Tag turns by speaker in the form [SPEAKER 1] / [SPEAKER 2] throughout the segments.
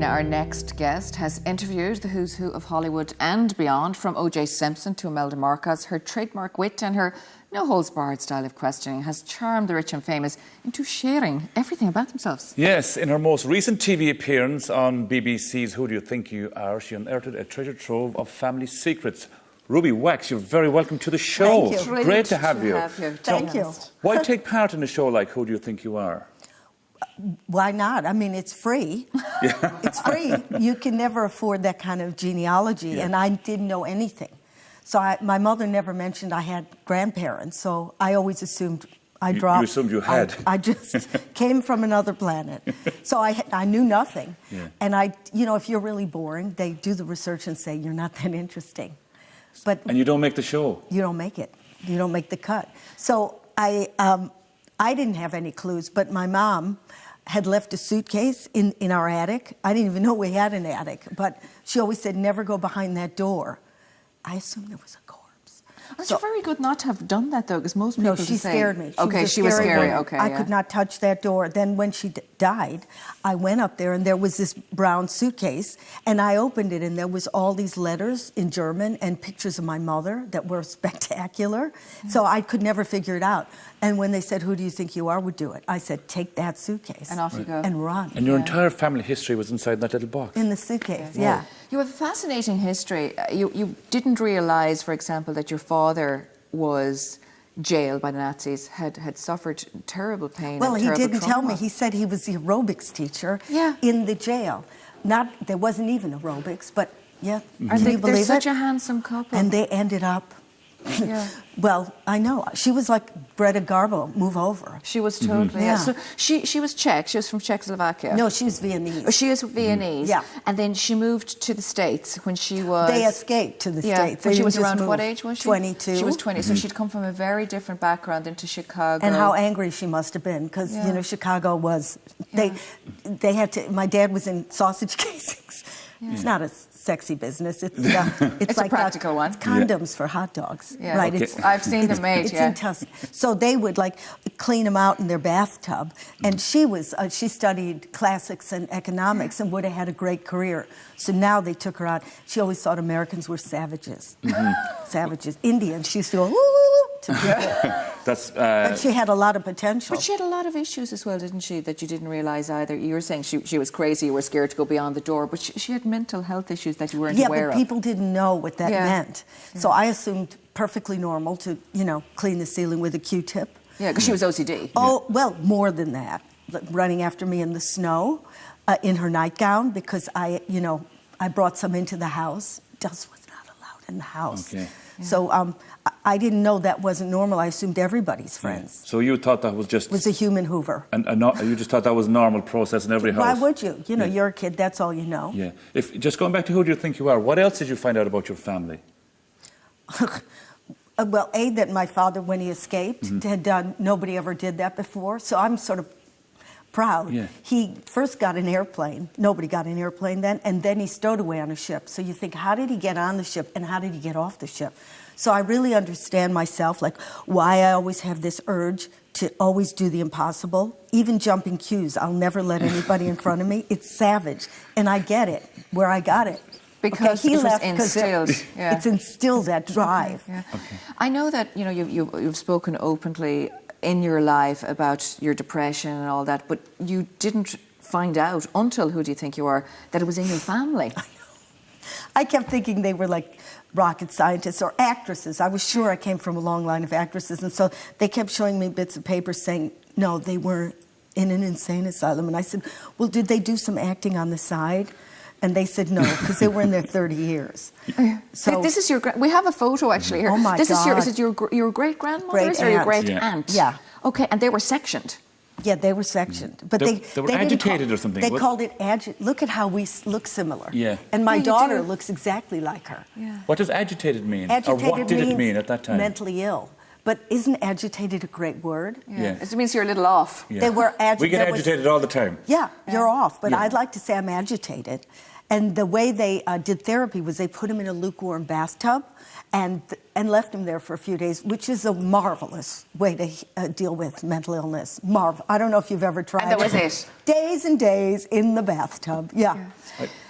[SPEAKER 1] Now, our next guest has interviewed the who's who of Hollywood and beyond, from O.J. Simpson to Imelda Marcos. Her trademark wit and her no-holds-barred style of questioning has charmed the rich and famous into sharing everything about themselves.
[SPEAKER 2] Yes, in her most recent TV appearance on BBC's Who Do You Think You Are, she unearthed a treasure trove of family secrets. Ruby Wax, you're very welcome to the show.
[SPEAKER 3] Thank you.
[SPEAKER 2] Great to have you.
[SPEAKER 3] Thank you.
[SPEAKER 2] Why take part in a show like Who Do You Think You Are?
[SPEAKER 3] Why not? I mean, it's free.
[SPEAKER 2] Yeah.
[SPEAKER 3] It's free. You can never afford that kind of genealogy, and I didn't know anything. So my mother never mentioned I had grandparents, so I always assumed I dropped.
[SPEAKER 2] You assumed you had.
[SPEAKER 3] I just came from another planet. So I knew nothing.
[SPEAKER 2] Yeah.
[SPEAKER 3] And if you're really boring, they do the research and say you're not that interesting.
[SPEAKER 2] And you don't make the show.
[SPEAKER 3] You don't make it. You don't make the cut. So I didn't have any clues, but my mom had left a suitcase in our attic. I didn't even know we had an attic, but she always said, never go behind that door. I assumed there was a corpse.
[SPEAKER 1] Aren't you very good not to have done that, though? Because most people
[SPEAKER 3] No, she scared me.
[SPEAKER 1] She was scary. Okay,
[SPEAKER 3] I could not touch that door. Then when she died, I went up there and there was this brown suitcase, and I opened it and there was all these letters in German and pictures of my mother that were spectacular. So I could never figure it out. And when they said, who do you think you are would do it? I said, take that suitcase.
[SPEAKER 1] And off you go.
[SPEAKER 3] And run.
[SPEAKER 2] And your entire family history was inside that little box?
[SPEAKER 3] In the suitcase, yeah.
[SPEAKER 1] You have a fascinating history. You didn't realise, for example, that your father was jailed by the Nazis, had suffered terrible pain.
[SPEAKER 3] Well,
[SPEAKER 1] and
[SPEAKER 3] he
[SPEAKER 1] terrible
[SPEAKER 3] didn't
[SPEAKER 1] trauma.
[SPEAKER 3] tell me. He said he was the aerobics teacher in the jail. There wasn't even aerobics, but yeah. Can you believe
[SPEAKER 1] They're
[SPEAKER 3] it?
[SPEAKER 1] such a handsome couple.
[SPEAKER 3] And they ended up.
[SPEAKER 1] Yeah.
[SPEAKER 3] Well, I know. She was like Greta Garbo, move over.
[SPEAKER 1] She was totally...
[SPEAKER 3] Yeah.
[SPEAKER 1] So she was Czech. She was from Czechoslovakia.
[SPEAKER 3] No, she was Viennese.
[SPEAKER 1] Oh, she was Viennese.
[SPEAKER 3] Yeah.
[SPEAKER 1] And then she moved to the States when she was...
[SPEAKER 3] They escaped to the States.
[SPEAKER 1] When
[SPEAKER 3] They
[SPEAKER 1] she was
[SPEAKER 3] didn't just
[SPEAKER 1] around,
[SPEAKER 3] move.
[SPEAKER 1] what age was she?
[SPEAKER 3] 22.
[SPEAKER 1] She was 20. So she'd come from a very different background into Chicago.
[SPEAKER 3] And how angry she must have been, because, Chicago was... They had to... My dad was in sausage casings. Yeah. It's not a sexy business. It's like
[SPEAKER 1] a practical one.
[SPEAKER 3] Condoms for hot dogs, right?
[SPEAKER 2] Okay.
[SPEAKER 1] I've seen them made.
[SPEAKER 3] It's so they would clean them out in their bathtub. And she studied classics and economics and would have had a great career. So now they took her out. She always thought Americans were savages, savages. Indians. She used to go to people. But she had a lot of potential.
[SPEAKER 1] But she had a lot of issues as well, didn't she? That you didn't realise either. You were saying she was crazy. You were scared to go beyond the door, but she had mental health issues that you weren't aware of.
[SPEAKER 3] Yeah, but people didn't know what that meant. Yeah. So I assumed perfectly normal to, clean the ceiling with a Q-tip.
[SPEAKER 1] Yeah, because she was OCD.
[SPEAKER 3] Oh, well, more than that. Running after me in the snow, in her nightgown, because I brought some into the house. Dust was not allowed in the house.
[SPEAKER 2] Okay.
[SPEAKER 3] Yeah. So I didn't know that wasn't normal. I assumed everybody's friends.
[SPEAKER 2] So you thought that was just...
[SPEAKER 3] Was a human Hoover.
[SPEAKER 2] And you just thought that was a normal process in every house?
[SPEAKER 3] Why would you? You're a kid, that's all you know.
[SPEAKER 2] Yeah. Just going back to Who Do You Think You Are, what else did you find out about your family?
[SPEAKER 3] Well, that my father, when he escaped, had done... Nobody ever did that before, so I'm sort of proud.
[SPEAKER 2] Yeah.
[SPEAKER 3] He first got an airplane. Nobody got an airplane then, and then he stowed away on a ship. So you think, how did he get on the ship and how did he get off the ship? So I really understand myself, like why I always have this urge to always do the impossible. Even jumping queues, I'll never let anybody in front of me. It's savage, and I get it, where I got it.
[SPEAKER 1] Because
[SPEAKER 3] he
[SPEAKER 1] it was
[SPEAKER 3] left
[SPEAKER 1] instilled.
[SPEAKER 3] It's instilled, that drive.
[SPEAKER 1] Okay, yeah. Okay. I know that you've spoken openly in your life about your depression and all that, but you didn't find out until Who Do You Think You Are that it was in your family.
[SPEAKER 3] I know. I kept thinking they were like rocket scientists or actresses. I was sure I came from a long line of actresses, and so they kept showing me bits of paper saying, no, they were in an insane asylum. And I said, well, did they do some acting on the side? And they said no, because they were in their 30 years.
[SPEAKER 1] So this is we have a photo actually here.
[SPEAKER 3] Oh my God.
[SPEAKER 1] Is it your great grandmother's or your great aunt?
[SPEAKER 3] Yeah.
[SPEAKER 1] Okay, and they were sectioned.
[SPEAKER 3] Yeah, they were sectioned, but
[SPEAKER 2] they were agitated or something.
[SPEAKER 3] They called it agitated. Look at how we look similar.
[SPEAKER 2] Yeah.
[SPEAKER 3] And my daughter looks exactly like her.
[SPEAKER 1] Yeah.
[SPEAKER 2] What does agitated mean?
[SPEAKER 3] Agitated
[SPEAKER 2] or what did it mean at that time?
[SPEAKER 3] Mentally ill. But isn't agitated a great word?
[SPEAKER 1] Yeah. It means you're a little off.
[SPEAKER 2] Yeah.
[SPEAKER 3] They were agitated.
[SPEAKER 2] We get agitated all the time.
[SPEAKER 3] Yeah, you're off. But
[SPEAKER 2] Yeah.
[SPEAKER 3] I'd like to say I'm agitated. And the way they did therapy was they put him in a lukewarm bathtub and left him there for a few days, which is a marvelous way to deal with mental illness. I don't know if you've ever tried it.
[SPEAKER 1] And that was it?
[SPEAKER 3] Days and days in the bathtub, yeah.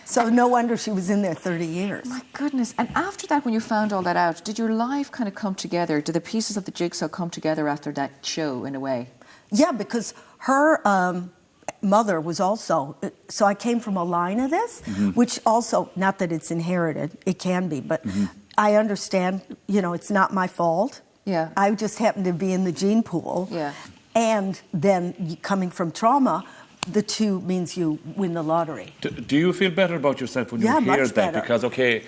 [SPEAKER 3] So no wonder she was in there 30 years.
[SPEAKER 1] My goodness. And after that, when you found all that out, did your life kind of come together? Did the pieces of the jigsaw come together after that show, in a way?
[SPEAKER 3] Yeah, because her mother was also... So I came from a line of this, which also, not that it's inherited, it can be, but I understand, you know, it's not my fault.
[SPEAKER 1] Yeah.
[SPEAKER 3] I just happened to be in the gene pool.
[SPEAKER 1] Yeah.
[SPEAKER 3] And then coming from trauma, the two means you win the lottery.
[SPEAKER 2] Do you feel better about yourself when you hear
[SPEAKER 3] much
[SPEAKER 2] that?
[SPEAKER 3] better.
[SPEAKER 2] Because, okay,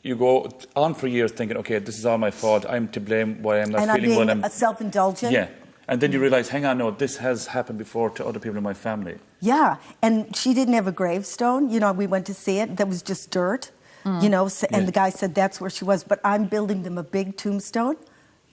[SPEAKER 2] you go on for years thinking, okay, this is all my fault, I'm to blame, why I'm not feeling well.
[SPEAKER 3] And I'm being self-indulgent.
[SPEAKER 2] Yeah. And then you realise, hang on, no, this has happened before to other people in my family.
[SPEAKER 3] Yeah, and she didn't have a gravestone. You know, we went to see it. That was just dirt, you know, and the guy said that's where she was. But I'm building them a big tombstone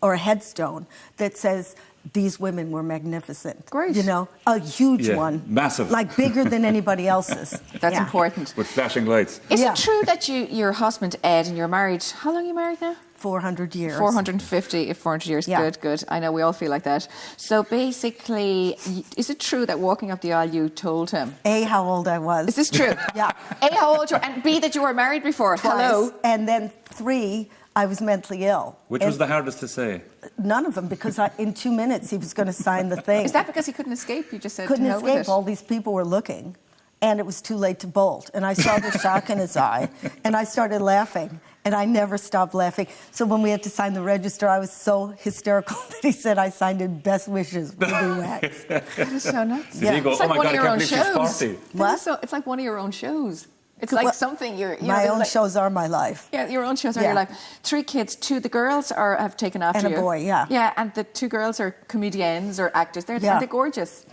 [SPEAKER 3] or a headstone that says, these women were magnificent.
[SPEAKER 1] Great.
[SPEAKER 3] You know, a huge one.
[SPEAKER 2] Massive.
[SPEAKER 3] Like bigger than anybody else's.
[SPEAKER 1] That's important.
[SPEAKER 2] With flashing lights.
[SPEAKER 1] Is it true that your husband, Ed, and you're married, how long are you married now?
[SPEAKER 3] 400 years.
[SPEAKER 1] 450, 400 years.
[SPEAKER 3] Yeah.
[SPEAKER 1] Good. I know we all feel like that. So basically, is it true that walking up the aisle you told him?
[SPEAKER 3] A, how old I was.
[SPEAKER 1] Is this true?
[SPEAKER 3] Yeah.
[SPEAKER 1] A, how old you were, and B, that you were married before.
[SPEAKER 3] Twice.
[SPEAKER 1] Hello.
[SPEAKER 3] And then 3, I was mentally ill.
[SPEAKER 2] Which was the hardest to say?
[SPEAKER 3] None of them, because in 2 minutes he was going to sign the thing.
[SPEAKER 1] Is that because he couldn't escape? You just said
[SPEAKER 3] Couldn't
[SPEAKER 1] to hell with
[SPEAKER 3] escape.
[SPEAKER 1] it.
[SPEAKER 3] All these people were looking, and it was too late to bolt. And I saw the shock in his eye, and I started laughing. And I never stopped laughing. So when we had to sign the register, I was so hysterical that he said I signed in best wishes, Ruby Wax.
[SPEAKER 1] That is so nuts.
[SPEAKER 2] Did he go,
[SPEAKER 1] It's
[SPEAKER 2] oh
[SPEAKER 1] like
[SPEAKER 2] my
[SPEAKER 1] one
[SPEAKER 2] God,
[SPEAKER 1] of
[SPEAKER 2] I
[SPEAKER 1] your own
[SPEAKER 2] can't believe
[SPEAKER 1] shows.
[SPEAKER 2] she's 40?
[SPEAKER 3] What?
[SPEAKER 1] It's like one of your own shows. It's like something you're...
[SPEAKER 3] My own
[SPEAKER 1] like,
[SPEAKER 3] shows are my life.
[SPEAKER 1] Yeah, your own shows are your life. 3 kids, 2 the girls have taken after you.
[SPEAKER 3] And a boy, yeah.
[SPEAKER 1] Yeah, and the 2 girls are comedians or actors. They're gorgeous.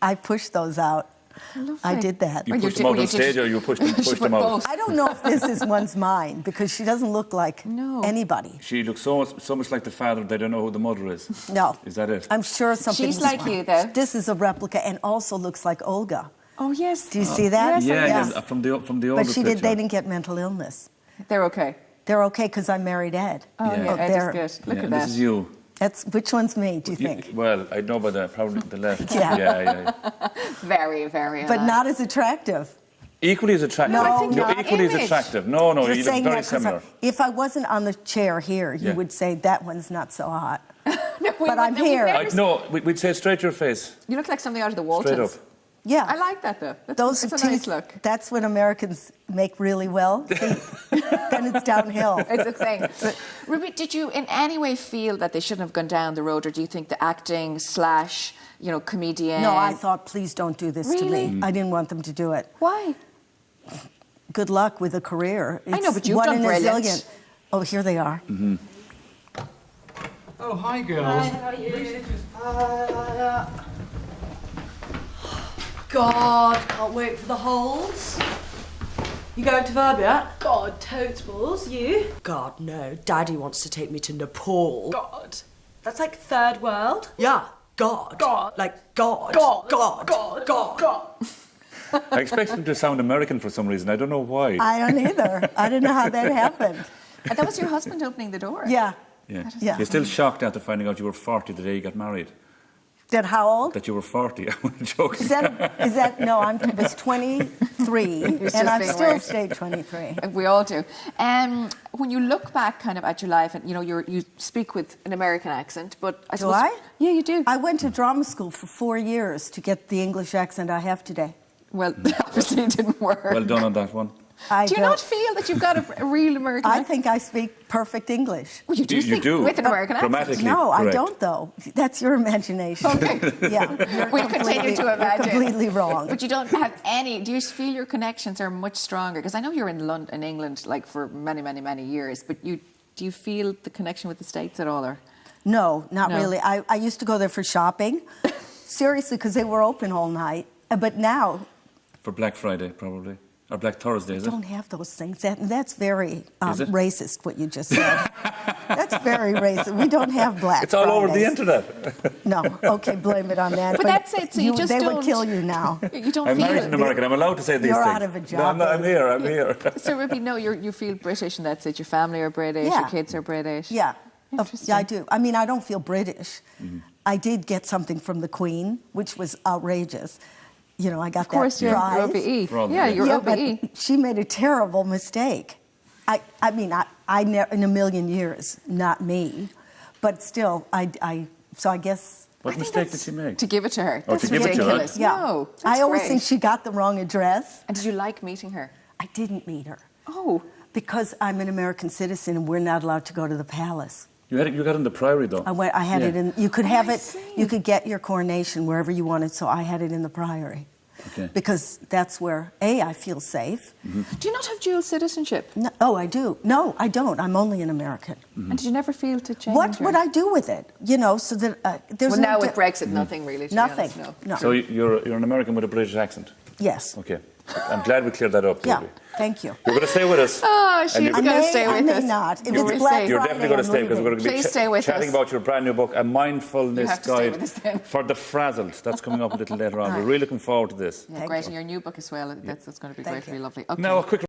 [SPEAKER 3] I pushed those out.
[SPEAKER 1] Lovely.
[SPEAKER 3] I did that.
[SPEAKER 2] You pushed them out on stage or you pushed them out?
[SPEAKER 3] I don't know if this is one's mine, because she doesn't look like anybody.
[SPEAKER 2] She looks so much like the father, they don't know who the mother is.
[SPEAKER 3] No.
[SPEAKER 2] Is that it?
[SPEAKER 3] I'm sure something...
[SPEAKER 1] She's like you, though.
[SPEAKER 3] This is a replica and also looks like Olga.
[SPEAKER 1] Oh, yes.
[SPEAKER 3] Do you see that?
[SPEAKER 2] Yes, from the older
[SPEAKER 3] But
[SPEAKER 2] picture.
[SPEAKER 3] they didn't get mental illness.
[SPEAKER 1] They're okay.
[SPEAKER 3] They're okay because I married Ed.
[SPEAKER 1] Oh, yeah, Ed is good. Look at that.
[SPEAKER 2] This is you.
[SPEAKER 3] Which one's me, do you think?
[SPEAKER 2] Well, I know by probably the left.
[SPEAKER 3] Yeah.
[SPEAKER 1] Very, very
[SPEAKER 3] But not as attractive.
[SPEAKER 2] Equally as attractive.
[SPEAKER 3] No, I think
[SPEAKER 2] you're equally as attractive. No,
[SPEAKER 3] You're
[SPEAKER 2] you look
[SPEAKER 3] saying
[SPEAKER 2] very
[SPEAKER 3] that 'cause
[SPEAKER 2] similar.
[SPEAKER 3] if I wasn't on the chair here, you would say that one's not so hot. But I'm
[SPEAKER 1] we've
[SPEAKER 3] here.
[SPEAKER 1] never
[SPEAKER 2] No, we'd say straight to your face.
[SPEAKER 1] You look like something out of the Waltons.
[SPEAKER 2] Straight up.
[SPEAKER 3] Yeah.
[SPEAKER 1] I like that, though.
[SPEAKER 3] Those
[SPEAKER 1] it's a
[SPEAKER 3] teeth,
[SPEAKER 1] nice look.
[SPEAKER 3] That's what Americans make really well. Then it's downhill.
[SPEAKER 1] It's a thing. Ruby, did you in any way feel that they shouldn't have gone down the road, or do you think the acting / comedian?
[SPEAKER 3] No, I thought, please don't do this to
[SPEAKER 1] Really?
[SPEAKER 3] me. I didn't want them to do it.
[SPEAKER 1] Why?
[SPEAKER 3] Good luck with a career.
[SPEAKER 1] I know,
[SPEAKER 3] It's
[SPEAKER 1] but you've
[SPEAKER 3] one
[SPEAKER 1] done
[SPEAKER 3] in a
[SPEAKER 1] brilliant.
[SPEAKER 3] zillion. Oh, here they are.
[SPEAKER 2] Mm-hmm.
[SPEAKER 4] Oh, hi, girls.
[SPEAKER 5] Hi, how are you? God, can't wait for the holes. You going to Verb yet? God, totes balls. You?
[SPEAKER 6] God, no. Daddy wants to take me to Nepal.
[SPEAKER 5] God. That's like third world.
[SPEAKER 6] Yeah, God.
[SPEAKER 5] God.
[SPEAKER 6] Like God.
[SPEAKER 5] God.
[SPEAKER 6] God.
[SPEAKER 5] God.
[SPEAKER 6] God.
[SPEAKER 5] God.
[SPEAKER 2] I expected him to sound American for some reason. I don't know why.
[SPEAKER 3] I don't either. I don't know how that happened.
[SPEAKER 1] And that was your husband opening the door.
[SPEAKER 3] Yeah.
[SPEAKER 2] Yeah.
[SPEAKER 3] Yeah.
[SPEAKER 2] You're still shocked after finding out you were 40 the day you got married.
[SPEAKER 3] That how old?
[SPEAKER 2] That you were 40. I'm joking.
[SPEAKER 3] Is that no, I was 23, and I've
[SPEAKER 1] being
[SPEAKER 3] still
[SPEAKER 1] weird.
[SPEAKER 3] stayed 23.
[SPEAKER 1] We all do. When you look back kind of at your life, and you speak with an American accent, but I suppose...
[SPEAKER 3] I?
[SPEAKER 1] Yeah, you do.
[SPEAKER 3] I went to drama school for 4 years to get the English accent I have today.
[SPEAKER 1] Well, obviously it didn't work.
[SPEAKER 2] Well done on that one.
[SPEAKER 1] Do you not feel that you've got a real American
[SPEAKER 3] I
[SPEAKER 1] accent?
[SPEAKER 3] think I speak perfect English.
[SPEAKER 1] Well, you do
[SPEAKER 2] You
[SPEAKER 1] speak
[SPEAKER 2] do.
[SPEAKER 1] with an American accent.
[SPEAKER 2] Grammatically
[SPEAKER 3] No, I
[SPEAKER 2] correct.
[SPEAKER 3] don't, though. That's your imagination.
[SPEAKER 1] Okay.
[SPEAKER 3] Yeah.
[SPEAKER 1] We'll continue to
[SPEAKER 3] You're
[SPEAKER 1] imagine.
[SPEAKER 3] completely wrong.
[SPEAKER 1] But you don't have any... Do you feel your connections are much stronger? Because I know you're in London, in England, like for many, many, many years. But do you feel the connection with the States at all? Or?
[SPEAKER 3] No, not
[SPEAKER 1] No.
[SPEAKER 3] really. I used to go there for shopping. Seriously, because they were open all night. But now...
[SPEAKER 2] For Black Friday, probably. Or Black Thursday, is it?
[SPEAKER 3] Don't have those things. That's very
[SPEAKER 2] Is it?
[SPEAKER 3] racist, what you just said. That's very racist. We don't have Black
[SPEAKER 2] It's all over the
[SPEAKER 3] Fridays.
[SPEAKER 2] internet.
[SPEAKER 3] No, okay, blame it on that.
[SPEAKER 1] But that's it, so you just
[SPEAKER 3] They
[SPEAKER 1] don't-
[SPEAKER 3] would kill you now.
[SPEAKER 1] You don't
[SPEAKER 2] I'm
[SPEAKER 1] feel
[SPEAKER 2] married in America. I'm allowed to say these
[SPEAKER 3] You're
[SPEAKER 2] things.
[SPEAKER 3] out of a job,
[SPEAKER 2] No, I'm here. I'm here.
[SPEAKER 1] So, Ruby, no, you feel British and that's it. Your family are British,
[SPEAKER 3] Yeah.
[SPEAKER 1] your kids are British.
[SPEAKER 3] Yeah.
[SPEAKER 1] Interesting.
[SPEAKER 3] Yeah, I do. I mean, I don't feel British. I did get something from the Queen, which was outrageous. You know, I got
[SPEAKER 1] Of course,
[SPEAKER 3] that
[SPEAKER 1] you're
[SPEAKER 3] prize.
[SPEAKER 1] OBE.
[SPEAKER 2] From-
[SPEAKER 1] Yeah, you're
[SPEAKER 3] Yeah,
[SPEAKER 1] OBE.
[SPEAKER 3] but she made a terrible mistake. I mean, in a million years, not me, but still, so I guess.
[SPEAKER 2] What mistake did she make?
[SPEAKER 1] To give it to her.
[SPEAKER 2] Oh,
[SPEAKER 1] That's
[SPEAKER 2] to give it to her?
[SPEAKER 1] ridiculous.
[SPEAKER 3] Yeah.
[SPEAKER 1] No,
[SPEAKER 3] I
[SPEAKER 1] that's
[SPEAKER 3] always
[SPEAKER 1] great.
[SPEAKER 3] think she got the wrong address.
[SPEAKER 1] And did you like meeting her?
[SPEAKER 3] I didn't meet her
[SPEAKER 1] Oh,
[SPEAKER 3] because I'm an American citizen and we're not allowed to go to the palace.
[SPEAKER 2] You got in the Priory, though.
[SPEAKER 3] I had it
[SPEAKER 2] Yeah.
[SPEAKER 3] in. You could have
[SPEAKER 1] I
[SPEAKER 3] it.
[SPEAKER 1] see.
[SPEAKER 3] You could get your coronation wherever you wanted. So I had it in the Priory,
[SPEAKER 2] Okay.
[SPEAKER 3] because that's where I feel safe.
[SPEAKER 1] do you not have dual citizenship?
[SPEAKER 3] No, oh, I do. No, I don't. I'm only an American.
[SPEAKER 1] And did you never feel to change?
[SPEAKER 3] What
[SPEAKER 1] or-
[SPEAKER 3] would I do with it? You know, so that there's
[SPEAKER 1] Well,
[SPEAKER 3] no
[SPEAKER 1] now with Brexit, nothing really. To
[SPEAKER 3] nothing.
[SPEAKER 1] Be honest,
[SPEAKER 3] No.
[SPEAKER 2] So you're an American with a British accent.
[SPEAKER 3] Yes.
[SPEAKER 2] Okay. I'm glad we cleared that up.
[SPEAKER 3] Yeah.
[SPEAKER 2] Ruby.
[SPEAKER 3] Thank you.
[SPEAKER 2] You're going to stay with us.
[SPEAKER 1] Oh, she's
[SPEAKER 2] And
[SPEAKER 1] going
[SPEAKER 2] you're-
[SPEAKER 1] to stay with
[SPEAKER 3] I may
[SPEAKER 1] us.
[SPEAKER 3] not. If
[SPEAKER 1] You
[SPEAKER 3] it's
[SPEAKER 1] will
[SPEAKER 3] Black
[SPEAKER 1] stay.
[SPEAKER 2] You're
[SPEAKER 3] Friday,
[SPEAKER 2] definitely going to
[SPEAKER 3] I'm
[SPEAKER 2] stay because we're going to be
[SPEAKER 1] Please stay with
[SPEAKER 2] chatting
[SPEAKER 1] us.
[SPEAKER 2] about your brand new book, A
[SPEAKER 1] You
[SPEAKER 2] Mindfulness
[SPEAKER 1] have to stay
[SPEAKER 2] Guide
[SPEAKER 1] with us then.
[SPEAKER 2] for the Frazzled. That's coming up a little later on. We're really looking forward to this.
[SPEAKER 1] Yeah,
[SPEAKER 3] Thank
[SPEAKER 1] great,
[SPEAKER 3] you.
[SPEAKER 1] and your new book as well. That's going to be
[SPEAKER 3] Thank
[SPEAKER 1] great,
[SPEAKER 3] you.
[SPEAKER 1] really lovely. Okay.
[SPEAKER 2] Now, a quick